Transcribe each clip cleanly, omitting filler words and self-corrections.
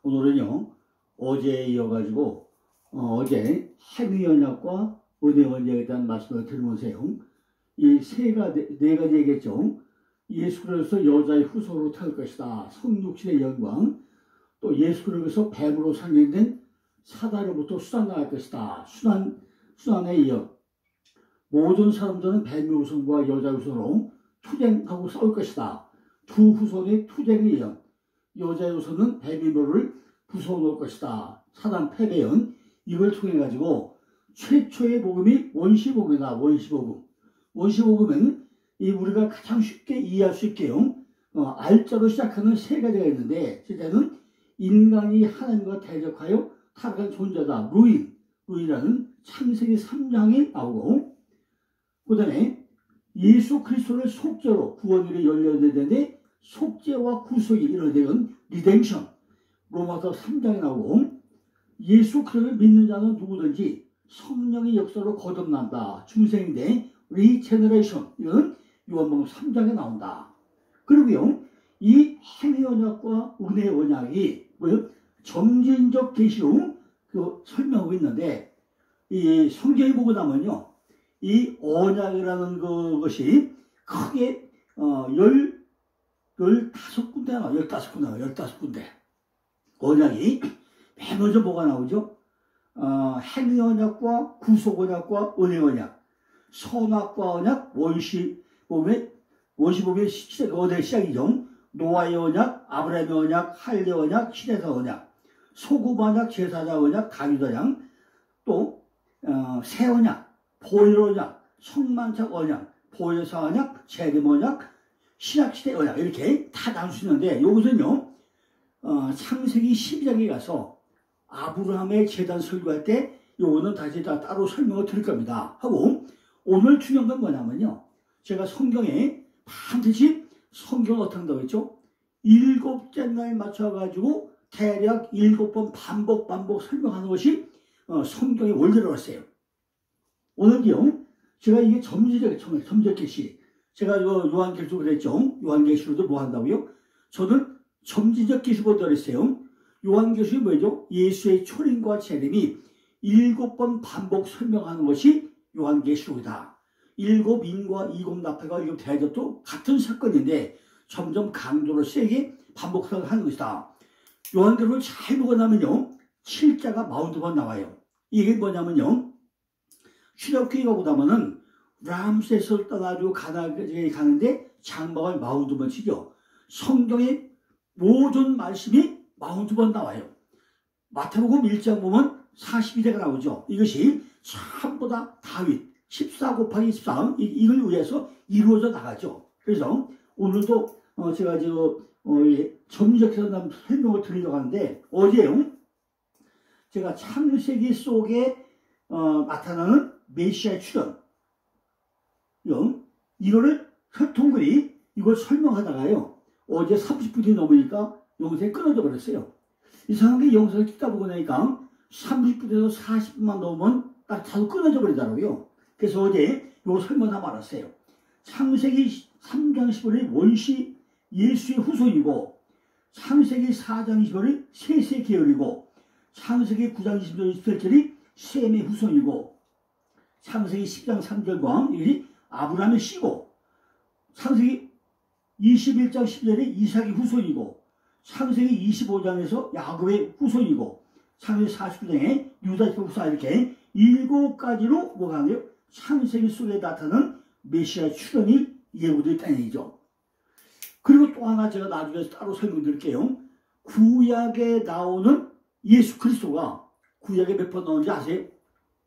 오늘은요, 어제에 이어가지고, 어제 행위언약과 은혜언약에 대한 말씀을 들으면서요, 이 네 가지 얘기했죠. 예수 그리스도 여자의 후손으로 태어날 것이다. 성육신의 영광. 또 예수 그리스도 뱀으로 상징된 사단으로부터 수단당할 것이다. 수단에 이어 모든 사람들은 뱀의 후손과 여자의 후손으로 투쟁하고 싸울 것이다. 두 후손의 투쟁에 이어 여자의 후손은 뱀의 묘를 부숴놓을 것이다. 사단 패배연. 이걸 통해 가지고 최초의 복음이 원시복음이다. 원시복음은 우리가 가장 쉽게 이해할 수 있게요. 알자로 시작하는 세 가지가 있는데, 첫째는 인간이 하나님과 대적하여 타락한 존재다. 루인이라는 창세기 3장이 나오고, 그 다음에 예수 그리스도를 속죄로 구원이 열려야 되는데, 속죄와 구속이 이루어지는 리뎀션, 로마서 3장에 나오고, 예수 그리스도를 믿는 자는 누구든지 성령의 역사로 거듭난다. 중생인데 리제너레이션, 이건 요한복음 3장에 나온다. 그리고요, 이 행위 언약과 은혜 언약이 점진적 계시로 설명하고 있는데, 이 성경에 보고 나면요, 이 언약이라는 것이 크게 15군데 나와요. 15군데. 언약이 맨 먼저 뭐가 나오죠? 행위 언약과 구속 언약과 은혜 언약, 선악과 언약, 원시복음의 시작이죠. 노아의 언약, 아브라함의 언약, 할례 언약, 시대사 언약, 소금 언약, 제사자 언약, 다윗 언약, 또 새 언약, 보혈 언약, 성만찬 언약, 보혜사 언약, 세겜 언약, 신약시대 언약, 이렇게 다 나눌 수 있는데, 이것은요, 창세기 12장에 가서 아브라함의 제단 설교할 때 요거는 다시 따로 설명을 드릴 겁니다. 하고, 오늘 중요한 건 뭐냐면요, 제가 성경에 반드시 성경을 어떻게 한다고 했죠? 7째 날 맞춰가지고 대략 7번 반복 설명하는 것이 성경의 원리라고 했어요. 오늘요, 제가 이게 점지적 계시, 제가 요한계시로 그랬죠. 요한계시로도 뭐 한다고요? 저는 점지적 계시보다 그랬어요. 요한계시로 뭐죠? 예수의 초림과 재림이 7번 반복 설명하는 것이 요한계시록이다. 7인과 2곰나팔과 7대접도 같은 사건인데 점점 강도를 세게 반복하는 것이다. 요한계시록을 잘 보고 나면요, 7자가 42번 나와요. 이게 뭐냐면요, 출애굽기에 가고 나면은 람세스를 떠나고 가는데 장막을 42번 치죠. 성경의 모든 말씀이 42번 나와요. 마태복음 1장 보면 42대가 나오죠. 이것이 전부 다 다윗 14 곱하기 13 이걸 위해서 이루어져 나가죠. 그래서 오늘도 제가 점적해서 설명을 드리려고 하는데, 어제요, 제가 창세기 속에 나타나는 메시아의 출현, 이거를 통글이 이걸 설명하다가요, 어제 30분이 넘으니까 영상이 끊어져 버렸어요. 이상하게 영상을 찍다 보고 나니까 30분에서 40분만 넘으면 딱 다도 끊어져 버리더라고요. 그래서 어제 요 설명 다 말았어요. 창세기 3장 15절이 원시 예수의 후손이고, 창세기 4장 20절이 셋의 계열이고, 창세기 9장 27절이 셈의 후손이고, 창세기 10장 3절과 이것이 아브라함의 씨고, 창세기 21장 10절에 이삭의 후손이고, 창세기 25장에서 야곱의 후손이고, 창세기 49장에 유다의 후손, 이렇게 7가지로 뭐가 하네요? 창세기 속에 나타나는 메시아의 출현이 예고되어 있다는 얘기죠. 그리고 또 하나 제가 나중에 따로 설명드릴게요. 구약에 나오는 예수 그리스도가 구약에 몇 번 나오는지 아세요?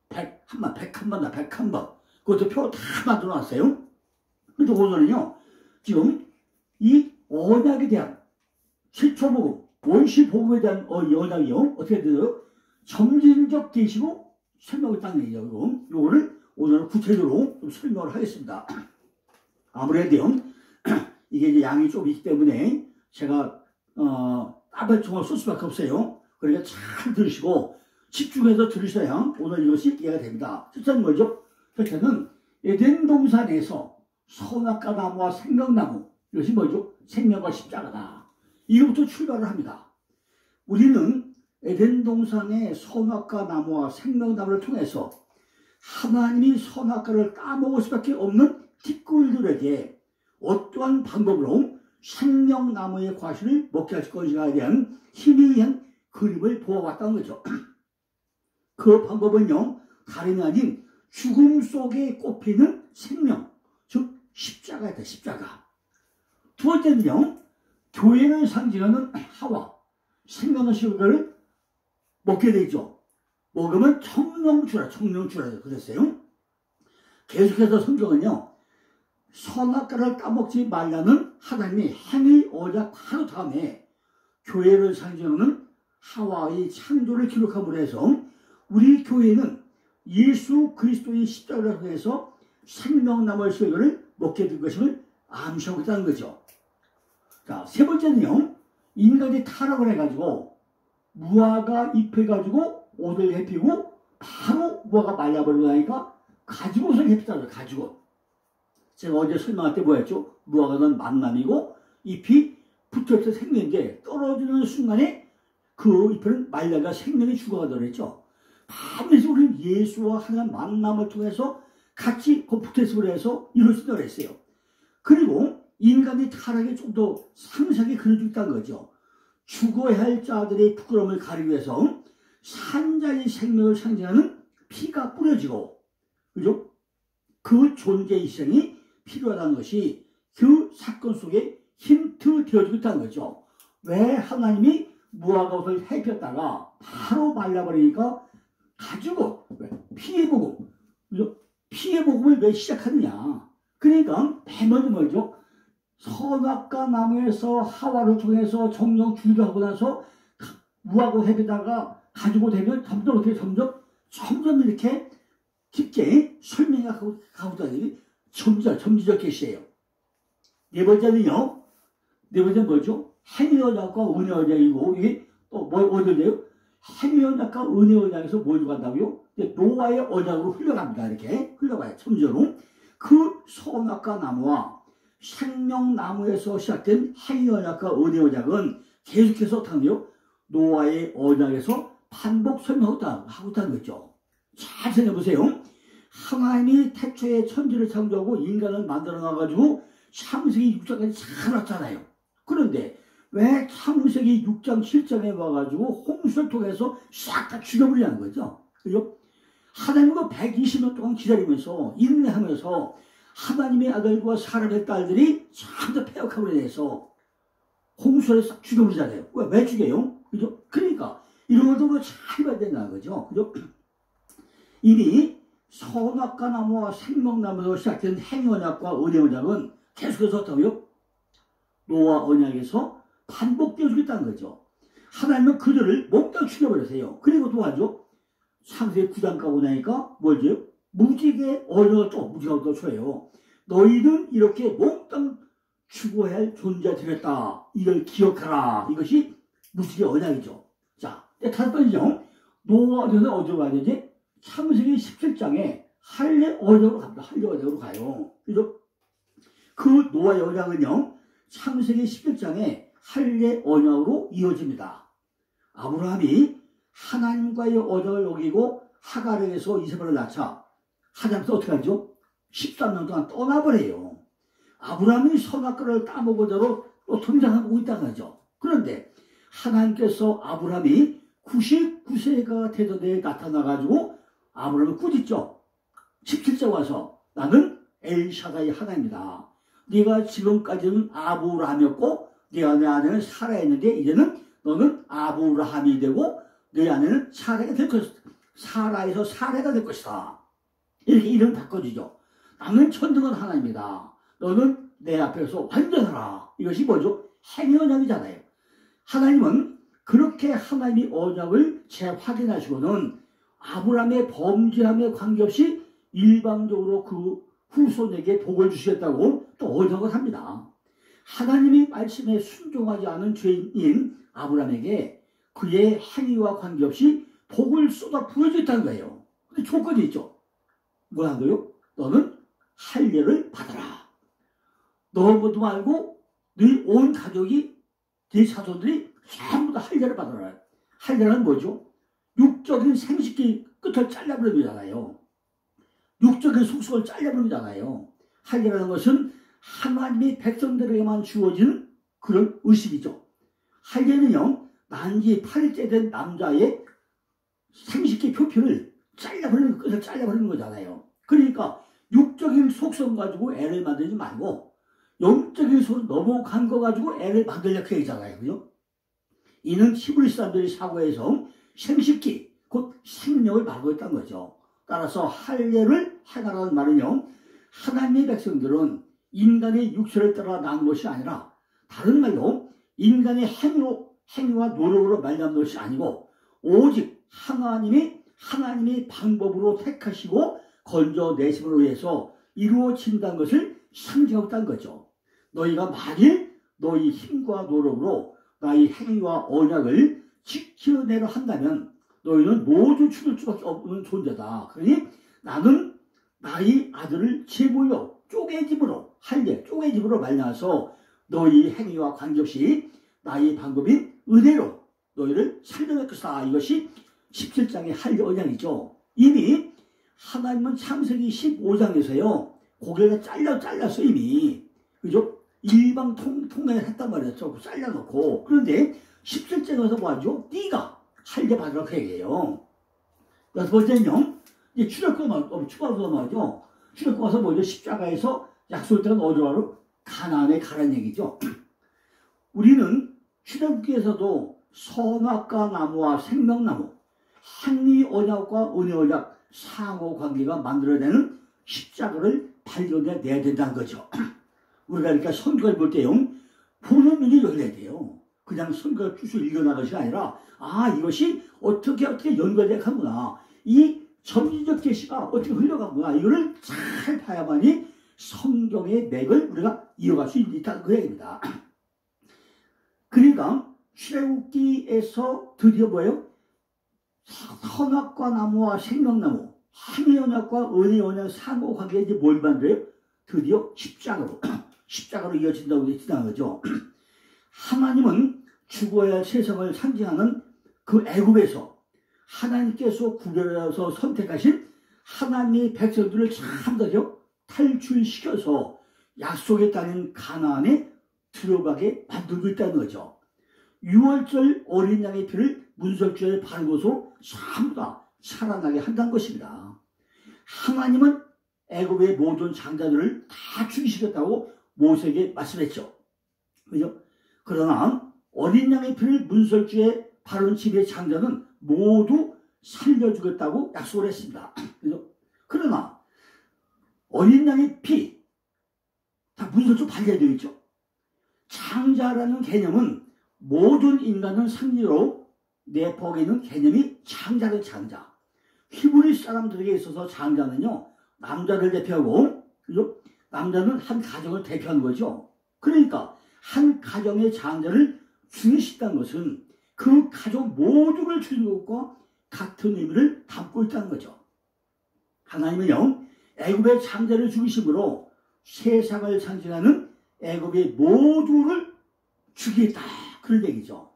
101번. 그것도 표 다 만들어 놨어요. 근데 오늘은요, 지금 이 언약에 대한 최초복음, 원시복음에 대한 언약이요, 어떻게 되죠? 점진적 계시로 설명을 딱 내죠. 요거를 오늘 구체적으로 좀 설명을 하겠습니다. 아무래도 이게 이제 양이 좀 있기 때문에 제가 따발총을 쓸 수밖에 없어요. 그러니까 잘 들으시고 집중해서 들으셔야 오늘 이것이 이해가 됩니다. 첫째는 뭐죠? 첫째는 에덴 동산에서 선악과 나무와 생명나무, 이것이 뭐죠? 생명과 십자가다. 이것부터 출발을 합니다. 우리는 에덴 동산의 선악과 나무와 생명나무를 통해서 하나님이 선악과를 따먹을 수밖에 없는 티끌들에게 어떠한 방법으로 생명나무의 과실을 먹게 할 것인가에 대한 희미한 그림을 보아왔다는 거죠. 그 방법은요, 다름이 아닌 죽음 속에 꼽히는 생명, 즉 십자가였다. 십자가. 두 번째는요, 교회를 상징하는 하와, 생명의 식물을 먹게 되죠. 먹으면 청명주라 그랬어요. 계속해서 성경은요, 선악과를 따먹지 말라는 하나님의 행위 언약 바로 다음에 교회를 상징하는 하와의 창조를 기록함으로 해서 우리 교회는 예수 그리스도의 십자가를 통해서 생명나무의 실과를 먹게 될 것임을 암시하고 있다는 거죠. 자, 세 번째는요, 인간이 타락을 해가지고 무화과 잎을 가지고 옷을 해피고 바로 무화과 말라버리고 나니까 가지고서 해피다고요. 가지고. 제가 어제 설명할 때 뭐였죠? 무화과는 만남이고 잎이 붙어서 생명인데 떨어지는 순간에 그 잎은 말라가 생명이 죽어가더라 했죠. 반드시 우리는 예수와 하나님 만남을 통해서 같이 붙어있음으로 해서 이루어진다고 했어요. 그리고 인간의 타락이 좀 더 상세하게 그려지고 있다는 거죠. 죽어야 할 자들의 부끄러움을 가리기 위해서 산자의 생명을 상징하는 피가 뿌려지고, 그죠? 그 존재의 희생이 필요하다는 것이 그 사건 속에 힌트 되어지고 있다는 거죠. 왜 하나님이 무화과 옷을 해폈다가 바로 말라버리니까 가지고 피해 복음, 그죠? 피해 복음을 왜 시작하느냐? 그러니까 배먼이 뭐죠? 선악과 나무에서 하와를 통해서 정령 주유하고 나서 무화과 해피다가 가지고 되면 점점 어떻게 점점 이렇게 깊게 설명해 가고 다니기 점지적 계시예요. 네 번째는요. 네 번째는 뭐죠? 행위언약과 은혜언약이고 이게 또 뭐 어디예요? 행위언약과 은혜언약에서 뭘 간다고요? 노아의 언약으로 흘러갑니다. 이렇게 흘러가요. 점저로 그 선악과 나무와 생명나무에서 시작된 행위언약과 은혜언약은 계속해서 어떠한데요? 노아의 언약에서 반복 설명하고 있다는 거죠. 잘 생각해보세요. 하나님이 태초에 천지를 창조하고 인간을 만들어 놔가지고 창세기 6장까지 잘 왔잖아요. 그런데 왜 창세기 6장 7장에 와가지고 홍수를 통해서 싹 다 죽여버리냐는 거죠. 그죠? 하나님과 120년 동안 기다리면서 인내하면서 하나님의 아들과 사람의 딸들이 전부 폐역함으로 인해서 홍수를 싹 죽여버리잖아요. 왜 죽여요? 그죠? 그러니까 이런 것도 잘 봐야 된다는 거죠. 그죠? 이미 선악과 나무와 생명나무로 시작된 행언약과 은혜언약은 계속해서 어떠고요? 노아 언약에서 반복되어지고 있다는 거죠. 하나님은 그들을 몽땅 죽여버렸어요. 그리고 또하죠. 창세기 9장 가고 나니까 뭐죠? 무지개 언약을 무지개가 또 줘요. 너희는 이렇게 몽땅 죽어야 할 존재가 되겠다. 이걸 기억하라. 이것이 무지개 언약이죠. 자, 다섯 번째죠. 노아 언약은 어디로 가야 되지? 창세기 17장에 할례 언약으로 갑니다. 할례 언약으로 가요. 그죠? 그 노아의 언약은요, 창세기 11장에 할례 언약으로 이어집니다. 아브라함이 하나님과의 언약을 어기고 하갈에게서 이세벨을 낳자 하나님께서 어떻게 하죠? 13년 동안 떠나버려요. 아브라함이 선악과를 따먹으도록 또 등장하고 있다는 거죠. 그런데 하나님께서 아브라함이 99세가 되던 데에 나타나가지고 아브라함을 꾸짖죠. 17절 와서 나는 엘샤다의 하나님이다. 네가 지금까지는 아브라함이었고 네 아내는 사라였는데 이제는 너는 아브라함이 되고 네 아내는 사라가 될 것이다. 사라에서 사라가 될 것이다. 이렇게 이름 바꿔주죠. 나는 천등은 하나님이다. 너는 내 앞에서 완전하라. 이것이 뭐죠? 행위 언약이잖아요. 하나님은 그렇게 하나님의 언약을 재확인하시고는 아브라함의 범죄함에 관계없이 일방적으로 그 후손에게 복을 주시겠다고 또 언약을 합니다. 하나님의 말씀에 순종하지 않은 죄인인 아브라함에게 그의 행위와 관계없이 복을 쏟아 부어주겠다는 거예요. 근데 조건이 있죠. 뭐라고요? 너는 할례를 받아라. 너도 말고 너희 온 가족이 네 자손들이 전부 다 할례를 받아라. 할례는 뭐죠? 육적인 생식기 끝을 잘라버리는 거잖아요. 육적인 속성을 잘라버리는 거잖아요. 할례라는 것은 하나님의 백성들에게만 주어지는 그런 의식이죠. 할례는요, 만기 8일째 된 남자의 생식기 표피를 잘라버리는, 끝을 잘라버리는 거잖아요. 그러니까 육적인 속성 가지고 애를 만들지 말고 영적인 속으로 넘어간 거 가지고 애를 만들려고 하잖아요. 그죠? 이는 히브리 사람들의 사고에서 생식기, 곧 생명을 말하고 있다는 거죠. 따라서 할례를 하라는 말은요, 하나님의 백성들은 인간의 육체를 따라 난 것이 아니라, 다른 말로 인간의 행위와 노력으로 말미암은 것이 아니고 오직 하나님의 방법으로 택하시고 건져내심으로 해서 이루어진다는 것을 상징하고 있다는 거죠. 너희가 만일 너희 힘과 노력으로 나의 행위와 언약을 지켜내려 한다면 너희는 모두 죽을 수밖에 없는 존재다. 그러니 나는 나의 아들을 제물로 쪼개짐으로 할례, 쪼개짐으로 말미암아서 너희 행위와 관계없이 나의 방법인 은혜로 너희를 살려낼 것이다. 이것이 17장의 할례 언약이죠. 이미 하나님은 창세기 15장에서요 고개가 잘라서 이미 그죠? 일방 통관을 했단 말이었죠. 잘라놓고. 그런데 17장에서 뭐하죠? 네가 할례 받으라고 얘기해요. 여섯 번째는요, 이제 추가로 말이죠. 추가로 와서 뭐죠? 십자가에서 약속했던 어디로 가나안에 가라는 얘기죠. 우리는 출애굽기에서도 선악과 나무와 생명나무, 행위 언약과 은혜 언약 상호 관계가 만들어내는 십자가를 발견해내야 된다는 거죠. 우리가 그러니까 성경을 볼 때요, 보는 눈이 열려야 돼요. 그냥 성경을 쭉 읽어나가는 것이 아니라, 이것이 어떻게 연결되어 가구나. 이 점진적 계시가 어떻게 흘러가구나. 이거를 잘 봐야만이 성경의 맥을 우리가 이어갈 수 있다는 그 얘기입니다. 그러니까 출애굽기에서 드디어 뭐예요? 선악과 나무와 생명나무, 행위 언약과 은혜 언약 상호 관계에 이제 뭘 만들어요? 드디어 십자가로 이어진다고 했다는 거죠. 하나님은 죽어야 할 세상을 상징하는 그 애굽에서 하나님께서 구별해서 선택하신 하나님의 백성들을 참다죠 탈출시켜서 약속의 땅인 가나안에 들어가게 만들고 있다는 거죠. 6월절 어린 양의 피를 문설주에 바르고서 전부 다 살아나게 한다는 것입니다. 하나님은 애굽의 모든 장자들을 다 죽이시겠다고 모세에게 말씀했죠. 그죠? 그러나 어린 양의 피를 문설주에 바른 집의 장자는 모두 살려주겠다고 약속을 했습니다. 그죠? 그러나 어린 양의 피 다 문설주 발려야 되겠죠. 장자라는 개념은 모든 인간은 상리로 내포하고 있는 개념이 장자는 장자. 히브리 사람들에게 있어서 장자는요, 남자를 대표하고, 그죠? 남자는 한 가정을 대표하는 거죠. 그러니까 한 가정의 장자를 죽이신다는 것은 그 가족 모두를 죽이는 것과 같은 의미를 담고 있다는 거죠. 하나님은요, 애굽의 장자를 죽이심으로 세상을 상징하는 애굽의 모두를 죽이겠다. 그런 얘기죠.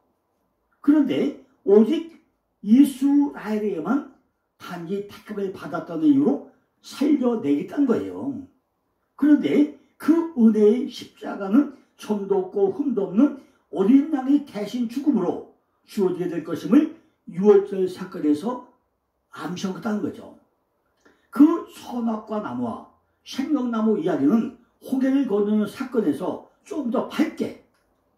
그런데 오직 이스라엘에게만 단지 택함을 받았다는 이유로 살려내겠다는 거예요. 그런데 그 은혜의 십자가는 점도 없고 흠도 없는 어린 양이 대신 죽음으로 주어지게 될 것임을 6월절 사건에서 암시하고 있다는 거죠. 그 선악과 나무와 생명나무 이야기는 홍해를 건너는 사건에서 좀 더 밝게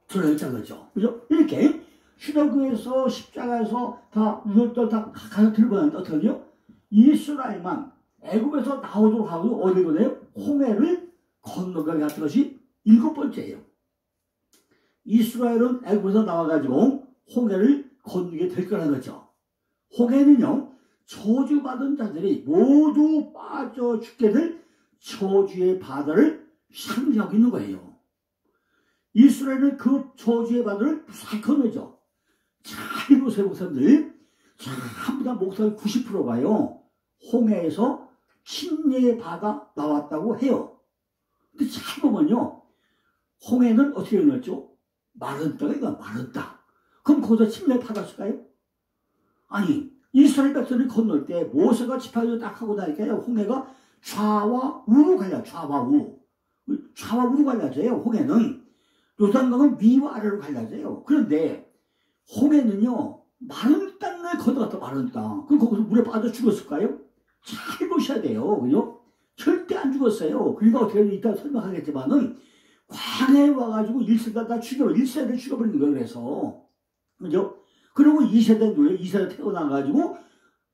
들어있다는 거죠. 그죠? 이렇게 출애굽에서 십자가에서 다 이것도 다 가서 들고 가는데 어떡하죠? 이스라엘만 애굽에서 나오도록 하고 어디 보내요? 홍해를 건너가게 한 것이 7번째예요. 이스라엘은 애굽에서 나와가지고 홍해를 건너게 될 거라는 거죠. 홍해는요, 저주받은 자들이 모두 빠져 죽게 될 저주의 바다를 상징하고 있는 거예요. 이스라엘은 그 저주의 바다를 싹 건너죠. 잘 보세요, 목사님들. 전부 다 목사님 90%가요. 홍해에서 침례의 바다 나왔다고 해요. 근데 잘 보면요, 홍해는 어떻게 일어났죠? 마른 땅가 이거 마른 땅. 그럼 거기서 침례 받았을까요? 아니, 이스라엘 백성이 건널 때 모세가 지팡이를 딱 하고 나니까요, 홍해가 좌와 우로 갈려, 좌와 우. 좌와 우로 갈려져요, 홍해는. 요단강은 위와 아래로 갈려져요. 그런데 홍해는요, 마른 땅을 건너갔다, 마른 땅. 그럼 거기서 물에 빠져 죽었을까요? 잘 보셔야 돼요. 그죠? 절대 안 죽었어요. 그러니까 어떻게 이따 설명하겠지만은, 광해에 와가지고 1세대 다 죽여버려. 1세대를 죽여버리는 거예요, 그래서. 그죠? 그리고 2세대 누에 2세대 태어나가지고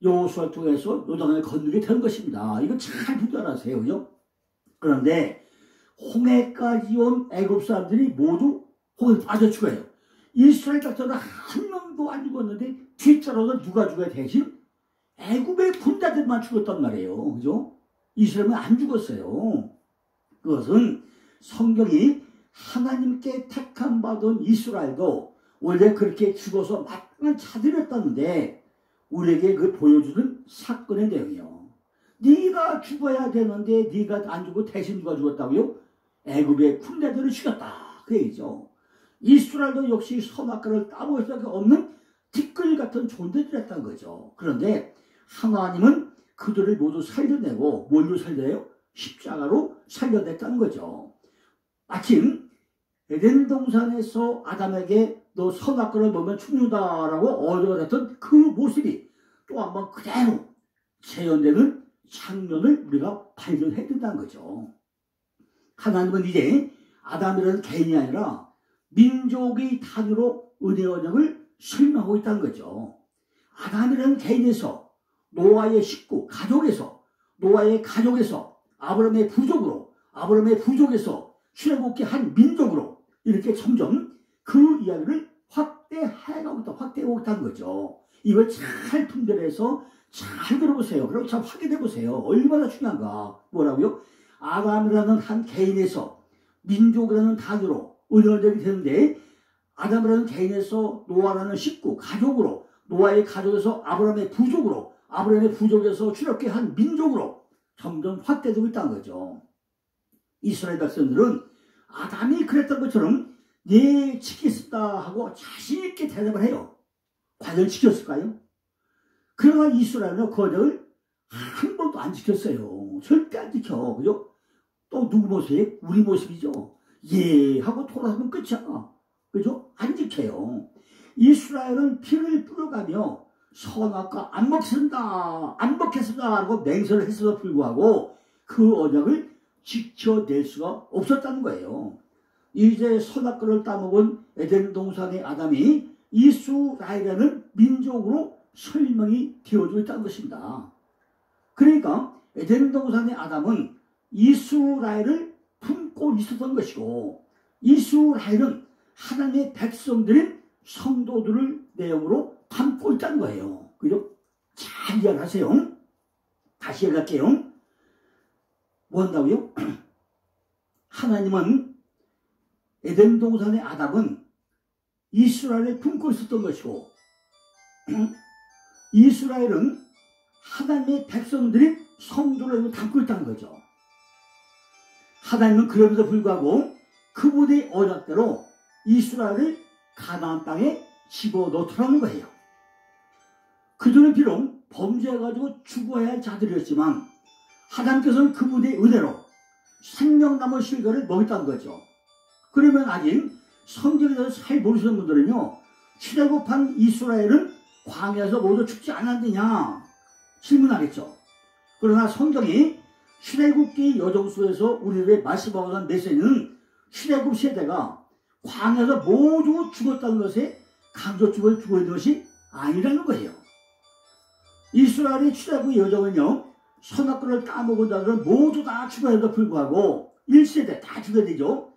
여호수아를 통해서 요단강을 건너게 된 것입니다. 이거 잘 분별하세요. 그죠? 그런데 홍해까지 온 애굽 사람들이 모두 홍해에 빠져 죽어요. 이스라엘 백성은 한 명도 안 죽었는데 뒷자로는 누가 죽어야 대신 애굽의 군대들만 죽었단 말이에요. 그죠? 이스라엘은 안 죽었어요. 그것은 성경이 하나님께 택함 받은 이스라엘도 원래 그렇게 죽어서 마땅한 자들이었다는데 우리에게 그 보여주는 사건의 내용이요. 네가 죽어야 되는데 네가 안 죽고 대신 누가 죽었다고요? 애굽의 군대들을 죽였다. 그 얘기죠. 이스라엘도 역시 선악과를 따먹을 수밖에 없는 티끌 같은 존재들이었다는 거죠. 그런데 하나님은 그들을 모두 살려내고 뭘로 살려내요? 십자가로 살려냈다는 거죠. 마침 에덴 동산에서 아담에게 너 선악과를 먹으면 죽는다라고 얻어냈던 그 모습이 또 한 번 그대로 재현되는 장면을 우리가 발견해야 된다는 거죠. 하나님은 이제 아담이라는 개인이 아니라 민족의 단위로 은혜 언약을 설명하고 있다는 거죠. 아담이라는 개인에서 노아의 식구, 가족에서 노아의 가족에서 아브라함의 부족에서 출애굽기 한 민족으로 이렇게 점점 그 이야기를 확대해가고 있다는 거죠. 이걸 잘 분별해서 잘 들어보세요. 그리고 잘 확인해 보세요. 얼마나 중요한가. 뭐라고요? 아담이라는 한 개인에서 민족이라는 단위로 은혜원적이 되는데 아담이라는 개인에서 노아라는 식구, 가족으로 노아의 가족에서 아브라함의 부족으로 아브라함의 부족에서 출애굽기 한 민족으로 점점 확대되고 있다는 거죠. 이스라엘 백성들은 아담이 그랬던 것처럼 네 지키겠다 하고 자신있게 대답을 해요. 과연 지켰을까요? 그러나 이스라엘은 그 언약을 한 번도 안 지켰어요. 절대 안 지켜. 그죠? 또 누구 모습이? 우리 모습이죠. 예 하고 돌아서면 끝이야. 그죠? 안 지켜요. 이스라엘은 피를 뿌려가며 선악과 안 먹겠습니다 하고 맹세를 했음에도 불구하고 그 언약을 지켜낼 수가 없었다는 거예요. 이제 선악과를 따먹은 에덴 동산의 아담이 이스라엘이라는 민족으로 설명이 되어지고 있다는 것입니다. 그러니까 에덴 동산의 아담은 이스라엘을 품고 있었던 것이고 이스라엘은 하나님의 백성들인 성도들을 내용으로 담고 있다는 거예요. 그죠? 잘 이해하세요. 다시 얘기할게요. 뭐 한다고요? 하나님은 에덴 동산의 아담은 이스라엘을 품고 있었던 것이고 이스라엘은 하나님의 백성들인 성도를 담고 있다는 거죠. 하나님은 그럼에도 불구하고 그분의 언약대로 이스라엘을 가나안 땅에 집어넣더라는 거예요. 그들은 비록 범죄해가지고 죽어야 할 자들이었지만 하나님께서는 그분의 은혜로 생명 남은 실과를 먹였다는 거죠. 그러면 아직 성경에 대해서 잘 모르시는 분들은요, 출애굽한 이스라엘은 광야에서 모두 죽지 않았느냐 질문하겠죠. 그러나 성경이 출애굽기 여정수에서 우리에게 말씀하고 간 메시지는 출애굽 세대가 광야에서 모두 죽었다는 것에 강조점을 두고 있는 것이 아니라는 거예요. 이스라엘의 출애굽 여정은요, 선악과를 따먹은 자들은 모두 다 죽어야 해도 불구하고 1세대 다 죽어야 되죠.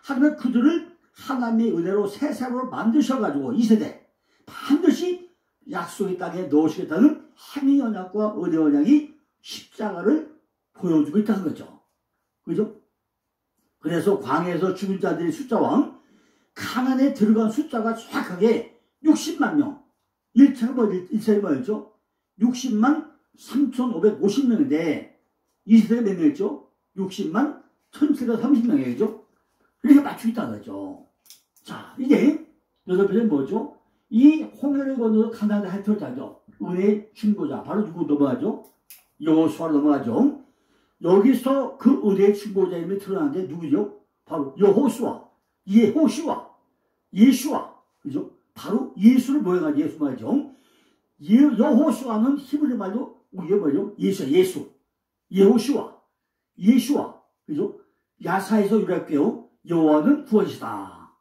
하지만 그들을 하나님의 은혜로 새 사람으로 만드셔가지고 2세대 반드시 약속의 땅에 넣으시겠다는 행위 언약과 은혜 언약이 십자가를 보여주고 있다는 거죠. 그죠? 그래서 광야에서 죽은 자들의 숫자와 가나안에 들어간 숫자가 정확하게 60만 명. 1차가 뭐였죠? 60만 3,550명인데 2세대가 몇 명이었죠? 60만 1,730명이죠. 이렇게 맞추겠다는 거죠. 자, 이제 여덟 번째 뭐죠? 이 홍해를 건너서 가나안에 핥혔다죠. 은혜의 중보자 바로 누구 넘어가죠? 여호수아로 넘어가죠. 여기서 그 은혜의 중보자 이름이 드러나는데 누구죠? 바로 여호수아, 예수아, 그죠? 바로 예수를 모형한 예수 말이죠. 여호수아는 히브리 말로 이게 뭐죠? 예수아, 그죠? 야사에서 유래했고요. 여호와는 구원이시다.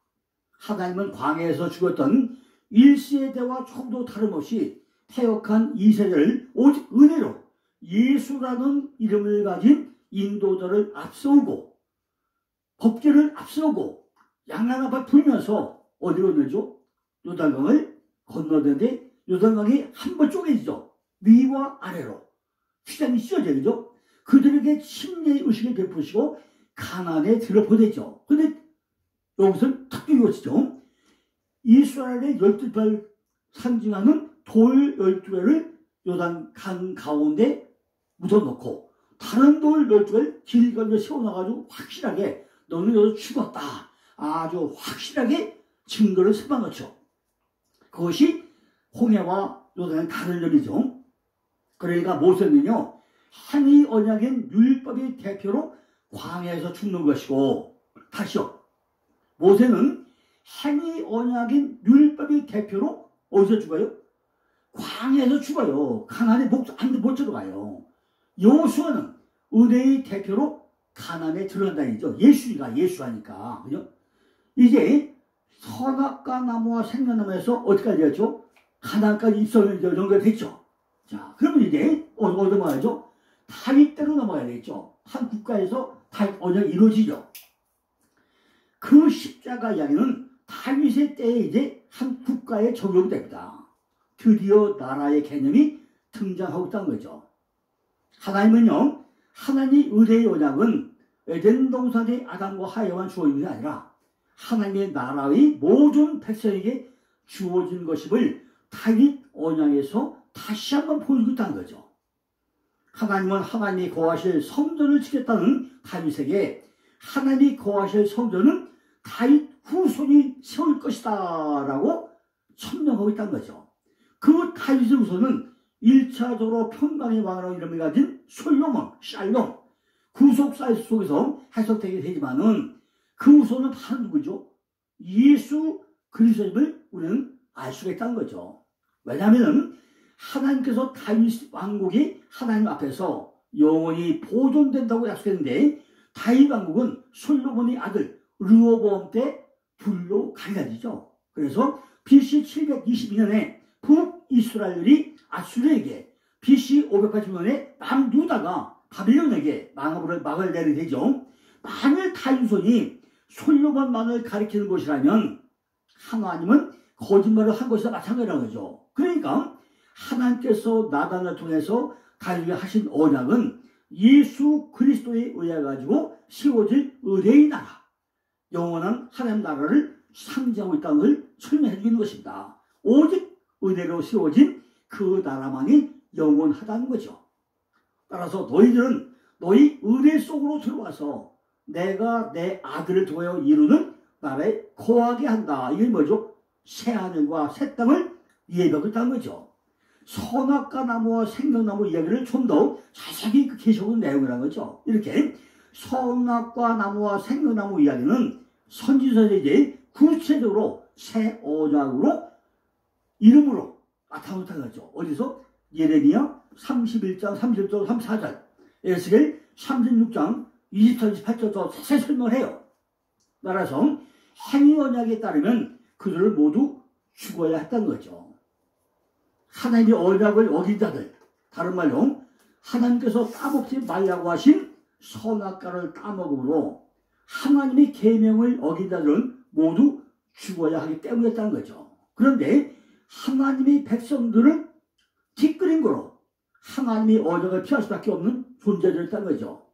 하나님은 광야에서 죽었던 1세대와 조금도 다름없이 태역한 2세대를 오직 은혜로 예수라는 이름을 가진 인도자를 앞세우고 법궤를 앞세우고 양양 앞에 불면서 어디로 내죠? 요단강을 건너는데 요단강이 한 번 쪼개지죠. 위와 아래로 휘장이 씌어져 그죠? 그들에게 침례의 의식을 베푸시고 가나안에 들어보내죠. 근데 여기서는 특별히 이것이죠. 이스라엘의 12발 상징하는 돌 12개를 요단 강 가운데 묻어놓고 다른 돌 12개를 길 건너 세워놔가지고 확실하게 너는 여기서 죽었다. 아주 확실하게 증거를 세워놓죠. 그것이 홍해와 요단의 다른 점이죠. 그러니까 모세는요. 한이 언약인 율법의 대표로 광야에서 죽는 것이고 다시요. 모세는 한이 언약인 율법의 대표로 어디서 죽어요? 광야에서 죽어요. 가나안에 못 들어가요. 여호수아는 은혜의 대표로 가나안에 들어간다니죠. 예수하니까. 그죠? 이제 선악과 나무와 생명나무에서 어디까지 했죠? 가나안까지 입성을 연결됐죠. 자, 그러면 이제 어디 넘어가야죠? 다윗대로 넘어가야 되겠죠. 한 국가에서 다윗 언약이 이루어지죠. 그 십자가 이야기는 다윗의 때에 이제 한 국가에 적용이 됩니다. 드디어 나라의 개념이 등장하고 있다는 거죠. 하나님은요, 하나님의 의뢰의 언약은 에덴 동산의 아담과 하와만 주어진 게 아니라 하나님의 나라의 모든 백성에게 주어진 것임을 다윗 언약에서 다시 한번 보여주고 있다는 거죠. 하나님은 하나님이 거하실 성전을 지켰다는 다윗에게 하나님이 거하실 성전은 다윗 후손이 세울 것이다 라고 천명하고 있다는 거죠. 그 다윗의 후손은 1차적으로 평강의 왕이라고 이름을 가진 솔로몬, 샬롬, 구속사 속에서 해석되게 되지만은 그 후손은 바로 누구죠? 예수 그리스도임을 우리는 알 수가 있다는 거죠. 왜냐하면 하나님께서 다윗 왕국이 하나님 앞에서 영원히 보존된다고 약속했는데 다윗 왕국은 솔로몬의 아들 르호보암 때 불로 갈라지죠. 그래서 BC 722년에 북이스라엘이 아수르에게 BC 580년에 남유다가 바빌론에게 망을 내리게 되죠. 만일 다윗손이 솔로몬만을 가리키는 것이라면 하나님은 거짓말을 한 것이나 마찬가지라는 거죠. 그러니까 하나님께서 나단을 통해서 다윗에게 하신 언약은 예수 그리스도에 의해 가지고 세워질 의뢰의 나라, 영원한 하나님 나라를 상징하고 있다는 걸 설명해 주는 것입니다. 오직 은혜로 세워진 그 나라만이 영원하다는 거죠. 따라서 너희들은 너희 은혜 속으로 들어와서 내가 내 아들을 통하여 이루는 나라에 거하게 한다. 이게 뭐죠? 새하늘과 새 땅을 예비하고 있다는 거죠. 선악과 나무와 생명나무 이야기를 좀 더 자세히 계시하는 내용이라는 거죠. 이렇게 선악과 나무와 생명나무 이야기는 선지서에 이제 구체적으로 새 언약으로 이름으로 나타났다는 거죠. 어디서? 예레미야 31장 31절 34절, 에스겔 36장 24절 28절도 자세히 설명을 해요. 따라서 행위 언약에 따르면 그들을 모두 죽어야 했다는 거죠. 하나님의 언약을 어긴 자들, 다른 말로 하나님께서 따먹지 말라고 하신 선악과를 따먹음으로 하나님의 계명을 어긴 자들은 모두 죽어야 하기 때문이었다는 거죠. 그런데 하나님의 백성들은 뒷그린 거로 하나님의 언약을 피할 수밖에 없는 존재들이었다는 거죠.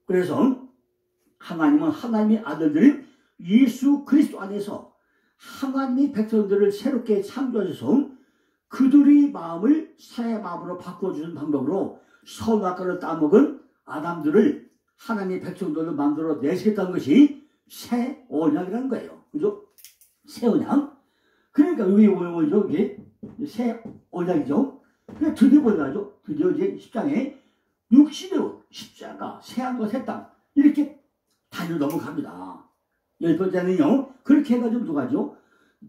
그래서 하나님은 하나님의 아들들인 예수 그리스도 안에서 하나님의 백성들을 새롭게 창조하셔서 그들의 마음을 새 마음으로 바꿔주는 방법으로 선악과를 따먹은 아담들을 하나님의 백성들로 만들어 내시겠다는 것이 새 언약이라는 거예요. 그죠? 새 언약. 그러니까 여기 보면 이게 새 언약이죠. 그러니까 드디어 보여가지고 드디어 이제 10장에 육신의 옷, 십자가, 새하늘과 새 땅 이렇게 단을 넘어갑니다. 10번째는요. 그렇게 해가지고 누가죠?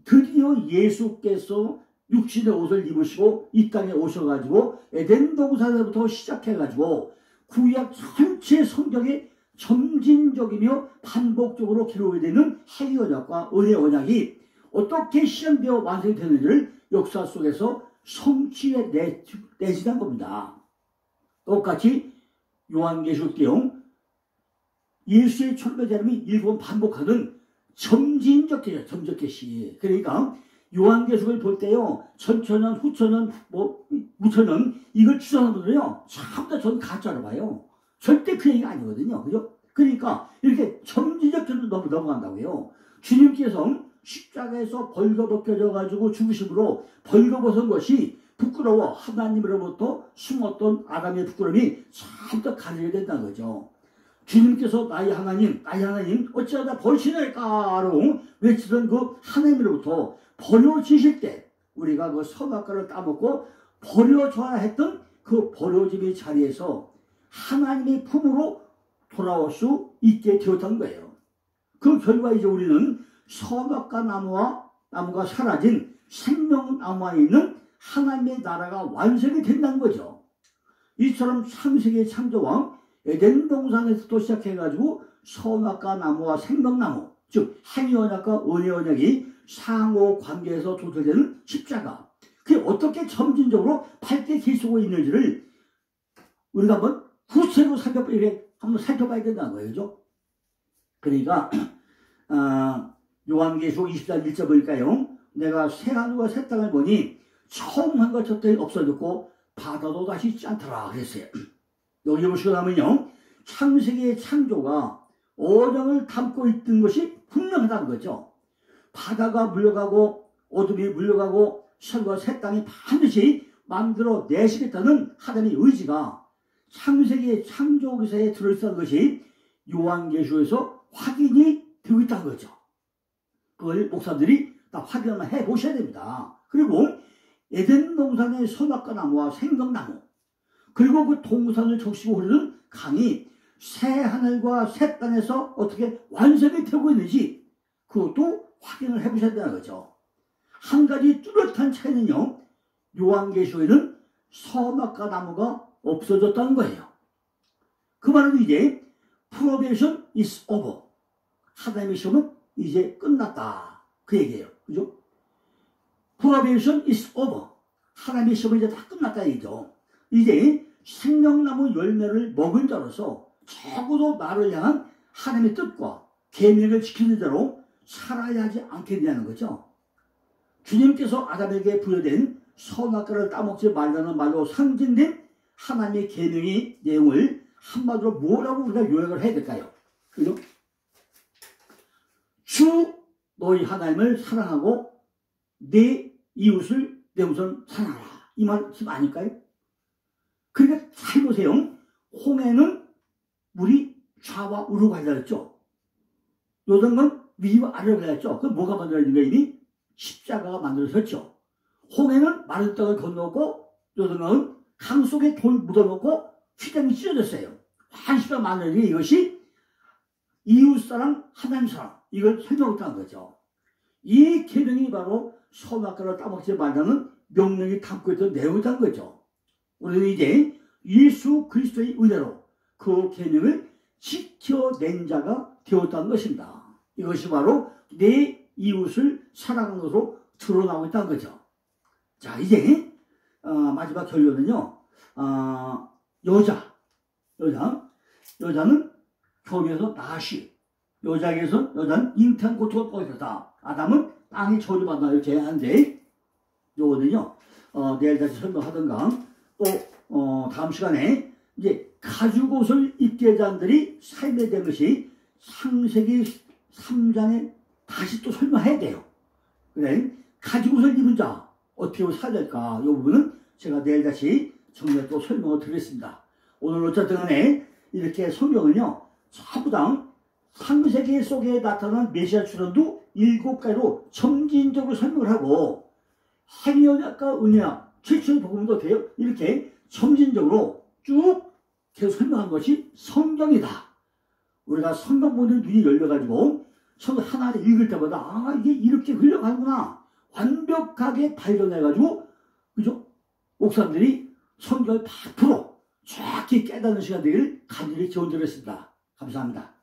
드디어 예수께서 육신의 옷을 입으시고 이 땅에 오셔가지고 에덴 동산에부터 시작해가지고 구약 전체 성경에 점진적이며 반복적으로 기록이 되는 행위 언약과 은혜 언약이 어떻게 실현되어 완성이 되는지를 역사 속에서 성취해 내시는 겁니다. 똑같이 요한계시록 때용 예수의 철배자름이 7번 반복하는 점진적 계시예요. 점진적 계시. 그러니까 요한계시록을 볼 때요, 전천년, 후천년, 무천년 이걸 추정하는 분들은요, 전부 다 전 가짜로 봐요. 절대 그 얘기가 아니거든요. 그죠? 그러니까 이렇게 점진적 계시로 넘어간다고요. 주님께서 십자가에서 벌거벗겨져 가지고 죽으심으로 벌거벗은 것이 부끄러워 하나님으로부터 숨었던 아담의 부끄러움이 전부 다 가려야 된다는 거죠. 주님께서 나의 하나님 어찌하다 버리시나이까라고 외치던 그 하나님으로부터 버려지실 때 우리가 그 선악과를 따먹고 버려져야 했던 그 버려짐의 자리에서 하나님의 품으로 돌아올 수 있게 되었던 거예요. 그 결과 이제 우리는 선악과 나무가 사라진 생명나무 안에 있는 하나님의 나라가 완성이 된다는 거죠. 이처럼 창세기의 창조와 에덴 동산에서부터 시작해가지고 선악과 나무와 생명나무, 즉 행위 언약과 은혜 언약이 상호 관계에서 조절되는 십자가, 그게 어떻게 점진적으로 밝게 계시고 있는지를 우리가 한번 구체적으로 살펴봐야 된다는 거예요. 그죠? 그러니까 요한계시록 20장 1절 보니까요, 내가 새하늘과 새 땅을 보니 처음 한 것처럼 없어졌고 바다도 다시 있지 않더라 그랬어요. 여기 보시고 나면요, 창세기의 창조가 언약을 담고 있던 것이 분명하다는 거죠. 바다가 물려가고 어둠이 물려가고 설과 새 땅이 반드시 만들어 내시겠다는 하나님의 의지가 창세기의 창조 기사에 들어있었던 것이 요한계시록에서 확인이 되고 있다는 거죠. 그걸 목사들이 다 확인을 해 보셔야 됩니다. 그리고 에덴 동산의 선악과 나무와 생명나무, 그리고 그 동산을 적시고 흐르는 강이 새 하늘과 새 땅에서 어떻게 완성이 되고 있는지 그것도 확인을 해 보셔야 되는 거죠. 한 가지 뚜렷한 차이는요, 요한계시록에는 선악과 나무가 없어졌다는 거예요. 그 말은 이제 probation is over. 하나님의 시험은 이제 끝났다. 그 얘기예요. 그죠? probation is over. 하나님의 시험은 이제 다 끝났다 얘기죠. 이제 생명나무 열매를 먹은 자로서 적어도 나를 향한 하나님의 뜻과 계명을 지키는 자로 살아야 하지 않게 되냐는 거죠. 주님께서 아담에게 부여된 선악과를 따먹지 말라는 말로 상징된 하나님의 계명의 내용을 한마디로 뭐라고 우리가 요약을 해야 될까요? 그죠? 주 너희 하나님을 사랑하고 내 이웃을 내 우선 사랑하라. 이 말씀 아닐까요? 그러니까 잘 보세요. 홍해는 물이 좌와 우로 갈라졌죠. 요단강은 위와 아래로 갈라졌죠. 그럼 뭐가 만들어진 거예요? 이미 십자가가 만들어졌죠. 홍해는 마른 땅을 건너고 요단강은 강 속에 돌 묻어놓고 휘장이 찢어졌어요. 한시가 만들어진 게 이것이 이웃사랑, 하나님 사랑, 이걸 설명했다는 거죠. 이 계명이 바로 선악과를 따먹지 말라는 명령이 담고 있던 내용이라는 거죠. 우리는 이제 예수 그리스도의 은혜로 그 계명을 지켜낸 자가 되었다는 것입니다. 이것이 바로 내 이웃을 사랑하는 것으로 드러나고 있다는 거죠. 자, 이제 마지막 결론은요, 여자는 교회에서 나시, 여자는 잉태한 고통을 보였다. 아담은 땅이 저주받아 이렇게 하는데, 요거는요, 내일 다시 설명하던가, 또, 다음 시간에, 이제, 가죽옷을 입게 한 자들이 삶에 된 것이 창세기 3장에 다시 또 설명해야 돼요. 그래, 가죽옷을 입은 자, 어떻게 살릴까? 이 부분은 제가 내일 다시 정리해 또 설명을 드리겠습니다. 오늘 어쨌든 간에, 이렇게 성경은요, 전부 다 창세기 속에 나타난 메시아 출현도 7가지로 점진적으로 설명을 하고 행위언약과 은혜와 최초의 복음도 돼요. 이렇게 점진적으로 쭉 계속 설명한 것이 성경이다. 우리가 성경 보는 눈이 열려가지고 성경 하나를 읽을 때마다 아 이게 이렇게 흘러가는구나 완벽하게 발견해가지고 그죠? 목사님들이 성경을 100% 정확히 깨닫는 시간 되기를 간절히 기원드렸습니다. 감사합니다.